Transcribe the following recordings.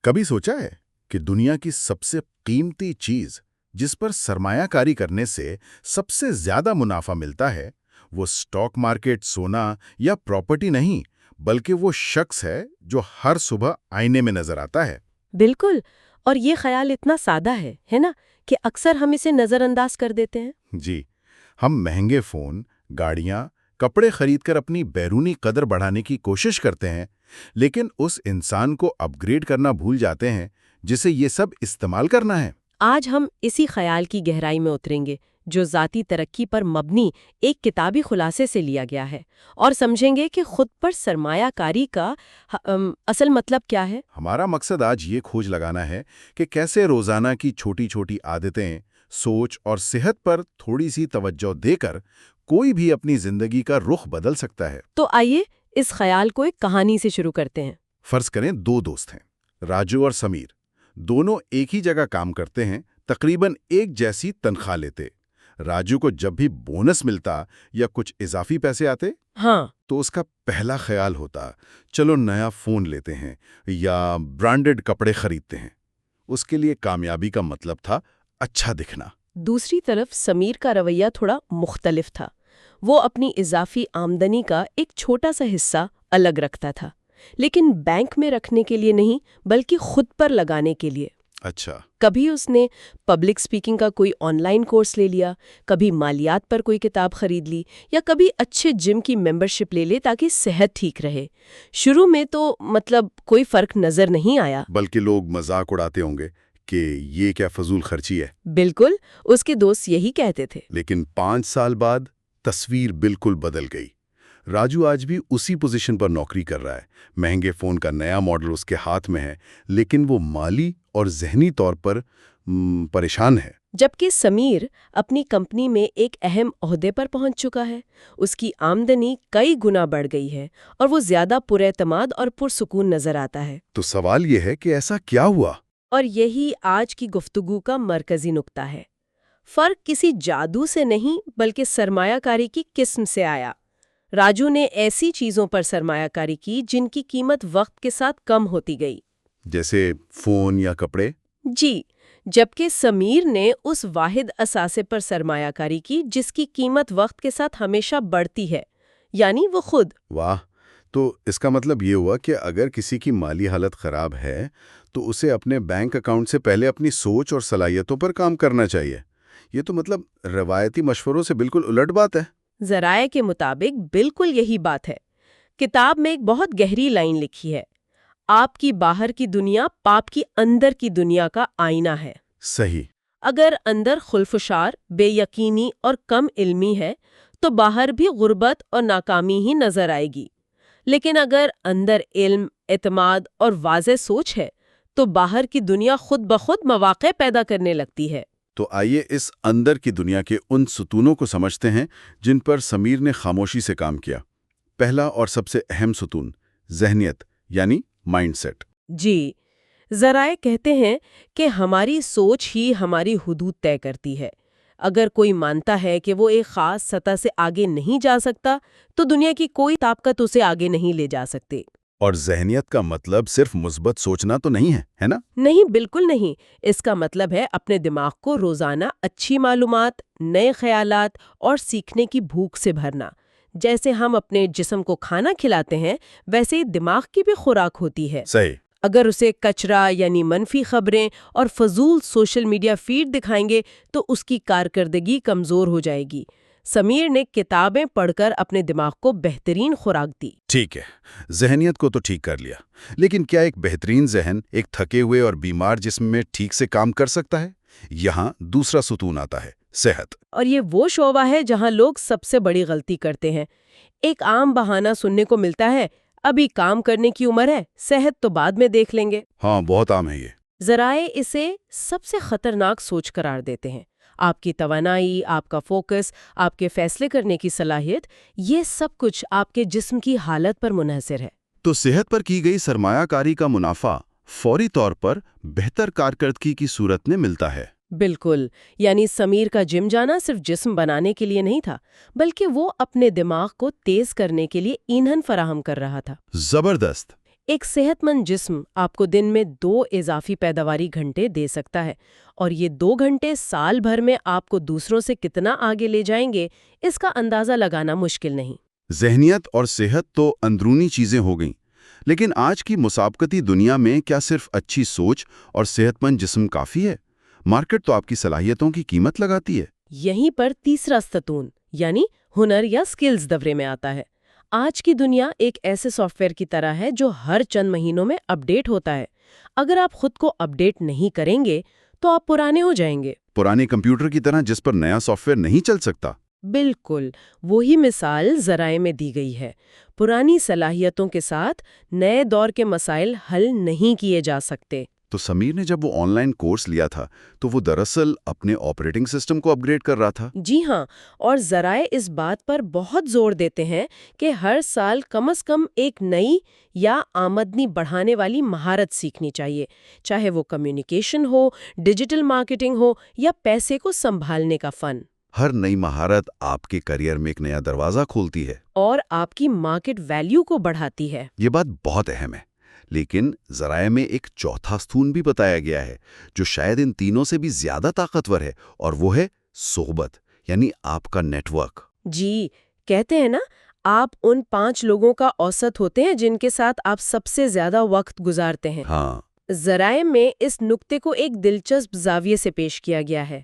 کبھی سوچا ہے کہ دنیا کی سب سے قیمتی چیز جس پر سرمایہ کاری کرنے سے سب سے زیادہ منافع ملتا ہے وہ سٹاک مارکیٹ، سونا یا پراپرٹی نہیں، بلکہ وہ شخص ہے جو ہر صبح آئینے میں نظر آتا ہے؟ بالکل، اور یہ خیال اتنا سادہ ہے نا کہ اکثر ہم اسے نظر انداز کر دیتے ہیں۔ جی، ہم مہنگے فون، گاڑیاں، کپڑے خرید کر اپنی بیرونی قدر بڑھانے کی کوشش کرتے ہیں، لیکن اس انسان کو اپ گریڈ کرنا بھول جاتے ہیں جسے یہ سب استعمال کرنا ہے۔ آج ہم اسی خیال کی گہرائی میں اتریں گے جو ذاتی ترقی پر مبنی ایک کتابی خلاصے سے لیا گیا ہے، اور سمجھیں گے کہ خود پر سرمایہ کاری کا اصل مطلب کیا ہے۔ ہمارا مقصد آج یہ کھوج لگانا ہے کہ کیسے روزانہ کی چھوٹی چھوٹی عادتیں، سوچ اور صحت پر تھوڑی سی توجہ دے کر کوئی بھی اپنی زندگی کا رخ بدل سکتا ہے۔ تو آئیے اس خیال کو ایک کہانی سے شروع کرتے ہیں۔ فرض کریں دو دوست ہیں، راجو اور سمیر، دونوں ایک ہی جگہ کام کرتے ہیں، تقریباً ایک جیسی تنخواہ لیتے۔ راجو کو جب بھی بونس ملتا یا کچھ اضافی پیسے آتے تو اس کا پہلا خیال ہوتا چلو نیا فون لیتے ہیں یا برانڈڈ کپڑے خریدتے ہیں۔ اس کے لیے کامیابی کا مطلب تھا اچھا دکھنا۔ دوسری طرف سمیر کا رویہ تھوڑا مختلف تھا۔ وہ اپنی اضافی آمدنی کا ایک چھوٹا سا حصہ الگ رکھتا تھا، لیکن بینک میں رکھنے کے لیے نہیں بلکہ خود پر لگانے کے لیے۔ اچھا۔ کبھی اس نے پبلک سپیکنگ کا کوئی آن لائن کورس لے لیا، کبھی مالیات پر کوئی کتاب خرید لی، یا کبھی اچھے جم کی ممبرشپ لے لے تاکہ صحت ٹھیک رہے۔ شروع میں تو کوئی فرق نظر نہیں آیا، بلکہ لوگ مذاق اڑاتے ہوں گے کہ یہ کیا فضول خرچی ہے۔ بالکل، اس کے دوست یہی کہتے تھے۔ لیکن 5 سال بعد تصویر بالکل بدل گئی۔ راجو آج بھی اسی پوزیشن پر نوکری کر رہا ہے، مہنگے فون کا نیا ماڈل اس کے ہاتھ میں ہے، لیکن وہ مالی اور ذہنی طور پر پریشان ہے۔ جبکہ سمیر اپنی کمپنی میں ایک اہم عہدے پر پہنچ چکا ہے، اس کی آمدنی کئی گنا بڑھ گئی ہے اور وہ زیادہ پراعتماد اور پرسکون نظر آتا ہے۔ تو سوال یہ ہے کہ ایسا کیا ہوا؟ اور یہی آج کی گفتگو کا مرکزی نقطہ ہے۔ فرق کسی جادو سے نہیں بلکہ سرمایہ کاری کی قسم سے آیا۔ راجو نے ایسی چیزوں پر سرمایہ کاری کی جن کی قیمت وقت کے ساتھ کم ہوتی گئی، جیسے فون یا کپڑے؟ جی، جبکہ سمیر نے اس واحد اثاثے پر سرمایہ کاری کی جس کی قیمت وقت کے ساتھ ہمیشہ بڑھتی ہے، یعنی وہ خود۔ واہ! تو اس کا مطلب یہ ہوا کہ اگر کسی کی مالی حالت خراب ہے تو اسے اپنے بینک اکاؤنٹ سے پہلے اپنی سوچ اور صلاحیتوں پر کام کرنا چاہیے۔ یہ تو روایتی مشوروں سے بالکل الٹ بات ہے۔ ذرائع کے مطابق بالکل یہی بات ہے۔ کتاب میں ایک بہت گہری لائن لکھی ہے، آپ کی باہر کی دنیا پاپ کی اندر کی دنیا کا آئینہ ہے۔ صحیح۔ اگر اندر خلفشار، بے یقینی اور کم علمی ہے تو باہر بھی غربت اور ناکامی ہی نظر آئے گی، لیکن اگر اندر علم، اعتماد اور واضح سوچ ہے تو باہر کی دنیا خود بخود مواقع پیدا کرنے لگتی ہے۔ تو آئیے اس اندر کی دنیا کے ان ستونوں کو سمجھتے ہیں جن پر سمیر نے خاموشی سے کام کیا۔ پہلا اور سب سے اہم ستون، ذہنیت یعنی مائنڈ سیٹ۔ جی، ذرائع کہتے ہیں کہ ہماری سوچ ہی ہماری حدود طے کرتی ہے۔ اگر کوئی مانتا ہے کہ وہ ایک خاص سطح سے آگے نہیں جا سکتا تو دنیا کی کوئی طاقت اسے آگے نہیں لے جا سکتی۔ اور ذہنیت کا مطلب صرف مثبت سوچنا تو نہیں ہے نا؟ نہیں، بالکل نہیں۔ اس کا مطلب ہے اپنے دماغ کو روزانہ اچھی معلومات، نئے خیالات اور سیکھنے کی بھوک سے بھرنا۔ جیسے ہم اپنے جسم کو کھانا کھلاتے ہیں ویسے ہی دماغ کی بھی خوراک ہوتی ہے۔ صحیح۔ اگر اسے کچرا یعنی منفی خبریں اور فضول سوشل میڈیا فیڈ دکھائیں گے تو اس کی کارکردگی کمزور ہو جائے گی۔ سمیر نے کتابیں پڑھ کر اپنے دماغ کو بہترین خوراک دی۔ ٹھیک ہے، ذہنیت کو تو ٹھیک کر لیا، لیکن کیا ایک بہترین ذہن ایک تھکے ہوئے اور بیمار جسم میں ٹھیک سے کام کر سکتا ہے؟ یہاں دوسرا ستون آتا ہے، صحت۔ اور یہ وہ شعبہ ہے جہاں لوگ سب سے بڑی غلطی کرتے ہیں۔ ایک عام بہانہ سننے کو ملتا ہے، ابھی کام کرنے کی عمر ہے، صحت تو بعد میں دیکھ لیں گے۔ ہاں، بہت عام ہے یہ۔ ذرائع اسے سب سے خطرناک سوچ قرار دیتے ہیں۔ آپ کی توانائی، آپ کا فوکس، آپ کے فیصلے کرنے کی صلاحیت، یہ سب کچھ آپ کے جسم کی حالت پر منحصر ہے۔ تو صحت پر کی گئی سرمایہ کاری کا منافع فوری طور پر بہتر کارکردگی کی صورت میں ملتا ہے۔ بالکل، یعنی سمیر کا جم جانا صرف جسم بنانے کے لیے نہیں تھا بلکہ وہ اپنے دماغ کو تیز کرنے کے لیے ایندھن فراہم کر رہا تھا۔ زبردست۔ ایک صحت مند جسم آپ کو دن میں 2 اضافی پیداواری گھنٹے دے سکتا ہے، اور یہ 2 گھنٹے سال بھر میں آپ کو دوسروں سے کتنا آگے لے جائیں گے، اس کا اندازہ لگانا مشکل نہیں۔ ذہنیت اور صحت تو اندرونی چیزیں ہو گئیں، لیکن آج کی مسابقتی دنیا میں کیا صرف اچھی سوچ اور صحت مند جسم کافی ہے؟ مارکیٹ تو آپ کی صلاحیتوں کی قیمت لگاتی ہے۔ یہیں پر تیسرا ستون یعنی ہنر یا سکلز دورے میں آتا ہے۔ آج کی دنیا ایک ایسے سافٹ ویئر کی طرح ہے جو ہر چند مہینوں میں اپ ڈیٹ ہوتا ہے۔ اگر آپ خود کو اپ ڈیٹ نہیں کریں گے تو آپ پرانے ہو جائیں گے۔ پرانے کمپیوٹر کی طرح جس پر نیا سافٹ ویئر نہیں چل سکتا۔ بالکل وہی مثال ذرائع میں دی گئی ہے۔ پرانی صلاحیتوں کے ساتھ نئے دور کے مسائل حل نہیں کیے جا سکتے۔ تو سمیر نے جب وہ آن لائن کورس لیا تھا تو وہ دراصل اپنے آپریٹنگ سسٹم کو اپ گریڈ کر رہا تھا۔ جی ہاں، اور ذرائع اس بات پر بہت زور دیتے ہیں کہ ہر سال کم از کم ایک نئی یا آمدنی بڑھانے والی مہارت سیکھنی چاہیے، چاہے وہ کمیونیکیشن ہو، ڈیجیٹل مارکیٹنگ ہو یا پیسے کو سنبھالنے کا فن۔ ہر نئی مہارت آپ کے کیریئر میں ایک نیا دروازہ کھولتی ہے اور آپ کی مارکیٹ ویلیو کو بڑھاتی ہے۔ یہ بات بہت اہم ہے، لیکن ذرائع میں ایک چوتھا ستون بھی بتایا گیا ہے جو شاید ان تینوں سے بھی زیادہ طاقتور ہے، اور وہ ہے صحبت، یعنی آپ کا نیٹ ورک۔ جی، کہتے ہیں نا، آپ ان 5 لوگوں کا اوسط ہوتے ہیں جن کے ساتھ آپ سب سے زیادہ وقت گزارتے ہیں۔ ہاں، ذرائع میں اس نکتے کو ایک دلچسپ زاویے سے پیش کیا گیا ہے۔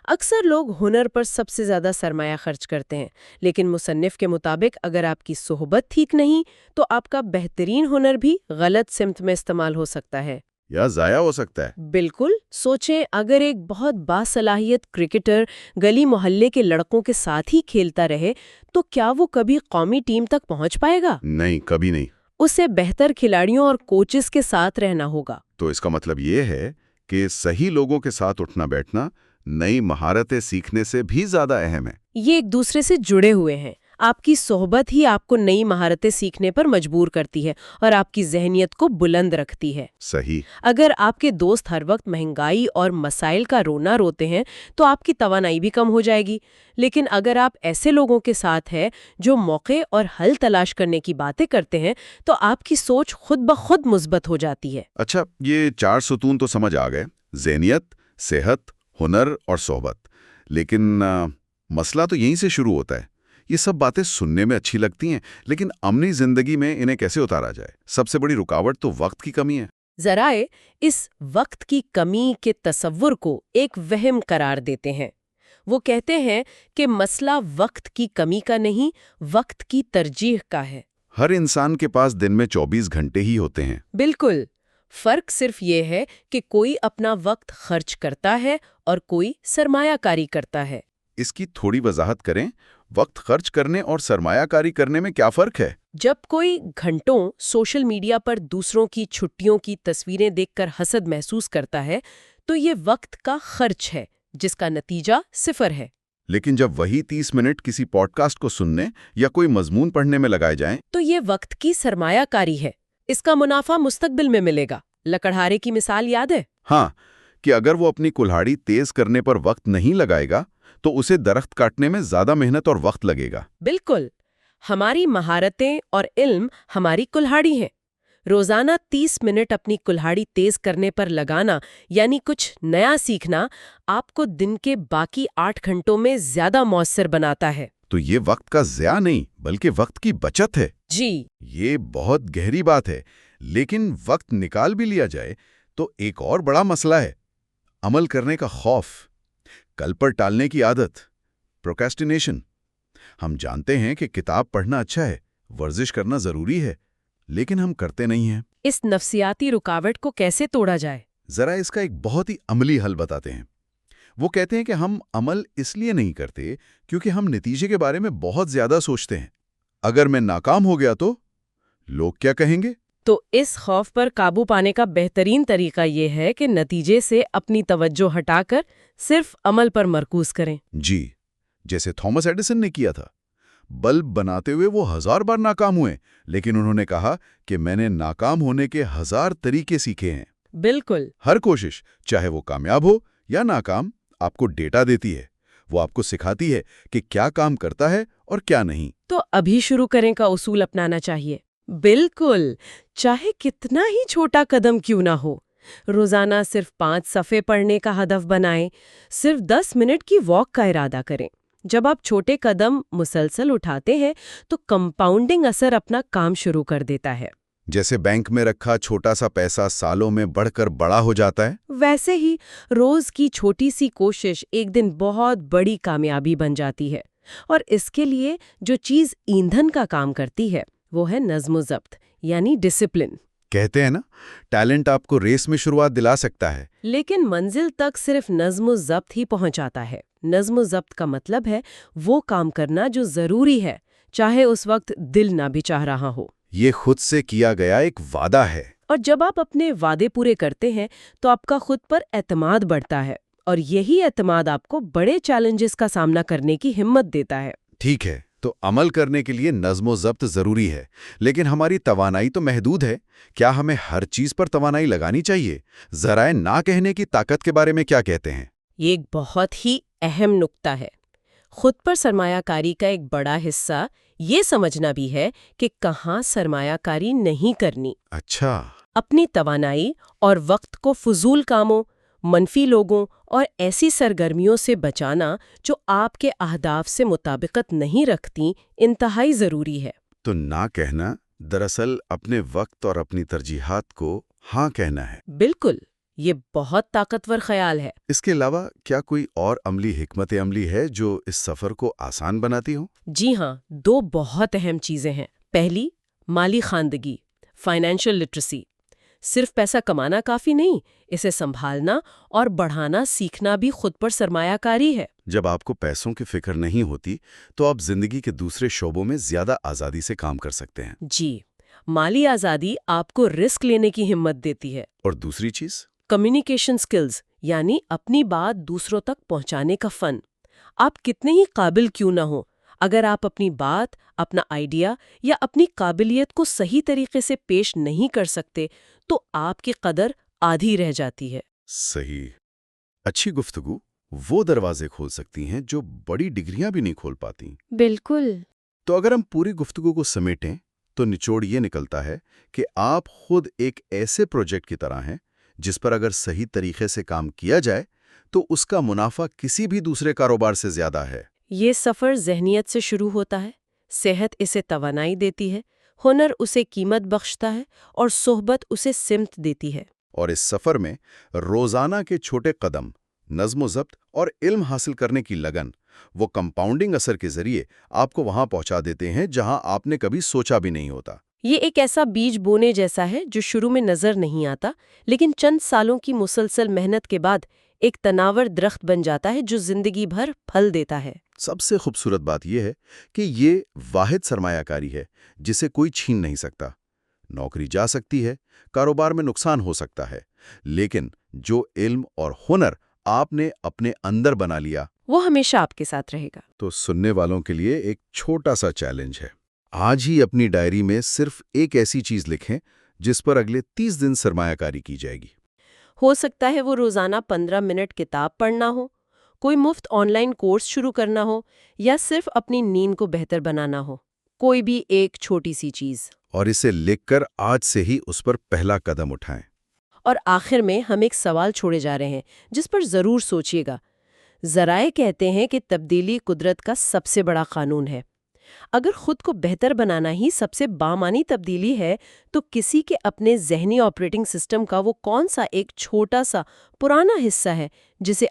اکثر لوگ ہنر پر سب سے زیادہ سرمایہ خرچ کرتے ہیں، لیکن مصنف کے مطابق اگر آپ کی صحبت ٹھیک نہیں تو آپ کا بہترین ہنر بھی غلط سمت میں استعمال ہو سکتا ہے یا ضائع ہو سکتا ہے۔ بالکل، سوچیں اگر ایک بہت باصلاحیت کرکٹر گلی محلے کے لڑکوں کے ساتھ ہی کھیلتا رہے تو کیا وہ کبھی قومی ٹیم تک پہنچ پائے گا؟ نہیں، کبھی نہیں۔ اسے بہتر کھلاڑیوں اور کوچز کے ساتھ رہنا ہوگا۔ تو اس کا مطلب یہ ہے کہ صحیح لوگوں کے ساتھ اٹھنا بیٹھنا نئی مہارتیں سیکھنے سے بھی زیادہ اہم ہے۔ یہ ایک دوسرے سے جڑے ہوئے ہیں۔ آپ کی صحبت ہی آپ کو نئی مہارتیں سیکھنے پر مجبور کرتی ہے اور آپ کی ذہنیت کو بلند رکھتی ہے۔ صحیح۔ اگر آپ کے دوست ہر وقت مہنگائی اور مسائل کا رونا روتے ہیں تو آپ کی توانائی بھی کم ہو جائے گی، لیکن اگر آپ ایسے لوگوں کے ساتھ ہیں جو موقع اور حل تلاش کرنے کی باتیں کرتے ہیں تو آپ کی سوچ خود بخود مثبت ہو جاتی ہے۔ اچھا، یہ 4 ستون تو سمجھ آ گئے، ذہنیت، صحت، ہنر اور صحبت، لیکن مسئلہ تو یہیں سے شروع ہوتا ہے۔ یہ سب باتیں سننے میں اچھی لگتی ہیں، لیکن عملی زندگی میں انہیں کیسے اتارا جائے؟ سب سے بڑی رکاوٹ تو وقت کی کمی ہے۔ ذرائع اس وقت کی کمی کے تصور کو ایک وہم قرار دیتے ہیں۔ وہ کہتے ہیں کہ مسئلہ وقت کی کمی کا نہیں، وقت کی ترجیح کا ہے۔ ہر انسان کے پاس دن میں 24 گھنٹے ہی ہوتے ہیں۔ بالکل، فرق صرف یہ ہے کہ کوئی اپنا وقت خرچ کرتا ہے اور کوئی سرمایہ کاری کرتا ہے۔ اس کی تھوڑی وضاحت کریں، وقت خرچ کرنے اور سرمایہ کاری کرنے میں کیا فرق ہے؟ جب کوئی گھنٹوں سوشل میڈیا پر دوسروں کی چھٹیوں کی تصویریں دیکھ کر حسد محسوس کرتا ہے تو یہ وقت کا خرچ ہے جس کا نتیجہ 0 ہے۔ لیکن جب وہی 30 منٹ کسی پوڈ کاسٹ کو سننے یا کوئی مضمون پڑھنے میں لگائے جائیں تو یہ وقت کی سرمایہ کاری ہے۔ اس کا منافع مستقبل میں ملے گا۔ لکڑہارے کی مثال یاد ہے؟ ہاں، کہ اگر وہ اپنی کلہاڑی تیز کرنے پر وقت نہیں لگائے گا تو اسے درخت کاٹنے میں زیادہ محنت اور وقت لگے گا۔ بالکل، ہماری مہارتیں اور علم ہماری کلہاڑی ہیں۔ روزانہ 30 منٹ اپنی کلہاڑی تیز کرنے پر لگانا یعنی کچھ نیا سیکھنا آپ کو دن کے باقی 8 گھنٹوں میں زیادہ مؤثر بناتا ہے۔ تو یہ وقت کا ضیاع نہیں بلکہ وقت کی بچت ہے۔ جی، یہ بہت گہری بات ہے، لیکن وقت نکال بھی لیا جائے تو ایک اور بڑا مسئلہ ہے، عمل کرنے کا خوف، کل پر ٹالنے کی عادت، پروکریسٹینیشن۔ ہم جانتے ہیں کہ کتاب پڑھنا اچھا ہے، ورزش کرنا ضروری ہے، لیکن ہم کرتے نہیں ہیں۔ اس نفسیاتی رکاوٹ کو کیسے توڑا جائے؟ ذرا اس کا ایک بہت ہی عملی حل بتاتے ہیں۔ وہ کہتے ہیں کہ ہم عمل اس لیے نہیں کرتے کیونکہ ہم نتیجے کے بارے میں بہت زیادہ سوچتے ہیں۔ اگر میں ناکام ہو گیا تو لوگ کیا کہیں گے؟ تو اس خوف پر قابو پانے کا بہترین طریقہ یہ ہے کہ نتیجے سے اپنی توجہ ہٹا کر صرف عمل پر مرکوز کریں۔ جی، جیسے تھامس ایڈیسن نے کیا تھا۔ بلب بناتے ہوئے وہ 1000 بار ناکام ہوئے، لیکن انہوں نے کہا کہ میں نے ناکام ہونے کے 1000 طریقے سیکھے ہیں۔ بالکل۔ ہر کوشش، چاہے وہ کامیاب ہو یا ناکام، آپ کو ڈیٹا دیتی ہے۔ وہ آپ کو سکھاتی ہے کہ کیا کام کرتا ہے اور کیا نہیں۔ تو ابھی شروع کریں کا اصول اپنانا چاہیے۔ بالکل، چاہے کتنا ہی چھوٹا قدم کیوں نہ ہو، روزانہ صرف 5 صفحے پڑھنے کا ہدف بنائیں، صرف 10 منٹ کی واک کا ارادہ کریں۔ جب آپ چھوٹے قدم مسلسل اٹھاتے ہیں تو کمپاؤنڈنگ اثر اپنا کام شروع کر دیتا ہے۔ جیسے بینک میں رکھا چھوٹا سا پیسہ سالوں میں بڑھ کر بڑا ہو جاتا ہے۔ ویسے ہی روز کی چھوٹی سی کوشش ایک دن بہت بڑی کامیابی بن جاتی ہے، اور اس کے لیے جو چیز ایندھن کا کام کرتی ہے وہ ہے نظم و ضبط، یعنی ڈسپلن۔ کہتے ہیں نا، ٹیلنٹ آپ کو ریس میں شروعات دلا سکتا ہے، لیکن منزل تک صرف نظم و ضبط ہی پہنچاتا ہے۔ نظم و ضبط کا مطلب ہے وہ کام کرنا جو ضروری ہے، چاہے اس وقت دل نہ بھی چاہ رہا ہو۔ یہ خود سے کیا گیا ایک وعدہ ہے۔ اور جب آپ اپنے وعدے پورے کرتے ہیں تو آپ کا خود پر اعتماد بڑھتا ہے، اور یہی اعتماد آپ کو بڑے چیلنجز کا سامنا کرنے کی ہمت دیتا ہے۔ ٹھیک ہے، تو عمل کرنے کے لیے نظم و ضبط ضروری ہے، لیکن ہماری توانائی تو محدود ہے۔ کیا ہمیں ہر چیز پر توانائی لگانی چاہیے؟ ذرائع نہ کہنے کی طاقت کے بارے میں کیا کہتے ہیں؟ یہ ایک بہت ہی اہم نکتہ ہے۔ خود پر سرمایہ کاری کا ایک بڑا حصہ یہ سمجھنا بھی ہے کہ کہاں سرمایہ کاری نہیں کرنی۔ اچھا۔ اپنی توانائی اور وقت کو فضول کاموں، منفی لوگوں اور ایسی سرگرمیوں سے بچانا جو آپ کے اہداف سے مطابقت نہیں رکھتی انتہائی ضروری ہے۔ تو نہ کہنا دراصل اپنے وقت اور اپنی ترجیحات کو ہاں کہنا ہے۔ بالکل، یہ بہت طاقتور خیال ہے۔ اس کے علاوہ کیا کوئی اور عملی حکمت عملی ہے جو اس سفر کو آسان بناتی ہو؟ جی ہاں، 2 بہت اہم چیزیں ہیں۔ پہلی، مالی خواندگی، فائنینشل لٹریسی۔ صرف پیسہ کمانا کافی نہیں، اسے سنبھالنا اور بڑھانا سیکھنا بھی خود پر سرمایہ کاری ہے۔ جب آپ کو پیسوں کی فکر نہیں ہوتی تو آپ زندگی کے دوسرے شعبوں میں زیادہ آزادی سے کام کر سکتے ہیں۔ جی، مالی آزادی آپ کو رسک لینے کی ہمت دیتی ہے۔ اور دوسری چیز؟ کمیونیکیشن سکلز، یعنی اپنی بات دوسروں تک پہنچانے کا فن۔ آپ کتنے ہی قابل کیوں نہ ہو، اگر آپ اپنی بات، اپنا آئیڈیا یا اپنی قابلیت کو صحیح طریقے سے پیش نہیں کر سکتے تو آپ کی قدر آدھی رہ جاتی ہے۔ صحیح۔ اچھی گفتگو وہ دروازے کھول سکتی ہیں جو بڑی ڈگریاں بھی نہیں کھول پاتی۔ بالکل۔ تو اگر ہم پوری گفتگو کو سمیٹیں تو نچوڑ یہ نکلتا ہے کہ آپ خود ایک ایسے پروجیکٹ کی طرح ہیں جس پر اگر صحیح طریقے سے کام کیا جائے تو اس کا منافع کسی بھی دوسرے کاروبار سے زیادہ ہے۔ یہ سفر ذہنیت سے شروع ہوتا ہے، صحت اسے توانائی دیتی ہے، ہنر اسے قیمت بخشتا ہے، اور صحبت اسے سمت دیتی ہے۔ اور اس سفر میں روزانہ کے چھوٹے قدم، نظم و ضبط اور علم حاصل کرنے کی لگن، وہ کمپاؤنڈنگ اثر کے ذریعے آپ کو وہاں پہنچا دیتے ہیں جہاں آپ نے کبھی سوچا بھی نہیں ہوتا۔ یہ ایک ایسا بیج بونے جیسا ہے جو شروع میں نظر نہیں آتا، لیکن چند سالوں کی مسلسل محنت کے بعد ایک تناور درخت بن جاتا ہے جو زندگی بھر پھل دیتا ہے۔ سب سے خوبصورت بات یہ ہے کہ یہ واحد سرمایہ کاری ہے جسے کوئی چھین نہیں سکتا۔ نوکری جا سکتی ہے، کاروبار میں نقصان ہو سکتا ہے، لیکن جو علم اور ہنر آپ نے اپنے اندر بنا لیا وہ ہمیشہ آپ کے ساتھ رہے گا۔ تو سننے والوں کے لیے ایک چھوٹا سا چیلنج ہے۔ آج ہی اپنی ڈائری میں صرف ایک ایسی چیز لکھیں جس پر اگلے 30 دن سرمایہ کاری کی جائے گی۔ ہو سکتا ہے وہ روزانہ 15 منٹ کتاب پڑھنا ہو، کوئی مفت آن لائن کورس شروع کرنا ہو، یا صرف اپنی نیند کو بہتر بنانا ہو۔ کوئی بھی ایک چھوٹی سی چیز۔ اور اسے لکھ کر آج سے ہی اس پر پہلا قدم اٹھائیں۔ اور آخر میں ہم ایک سوال چھوڑے جا رہے ہیں جس پر ضرور سوچیے گا۔ ذرائع کہتے ہیں کہ تبدیلی قدرت کا سب سے بڑا قانون ہے۔ اگر خود کو بہتر بنانا ہی سب سے بامعنی تبدیلی ہے تو کسی کے اپنے ذہنی آپریٹنگ سسٹم کا وہ کون سا ایک چھوٹا سا پرانا حصہ ہے جسے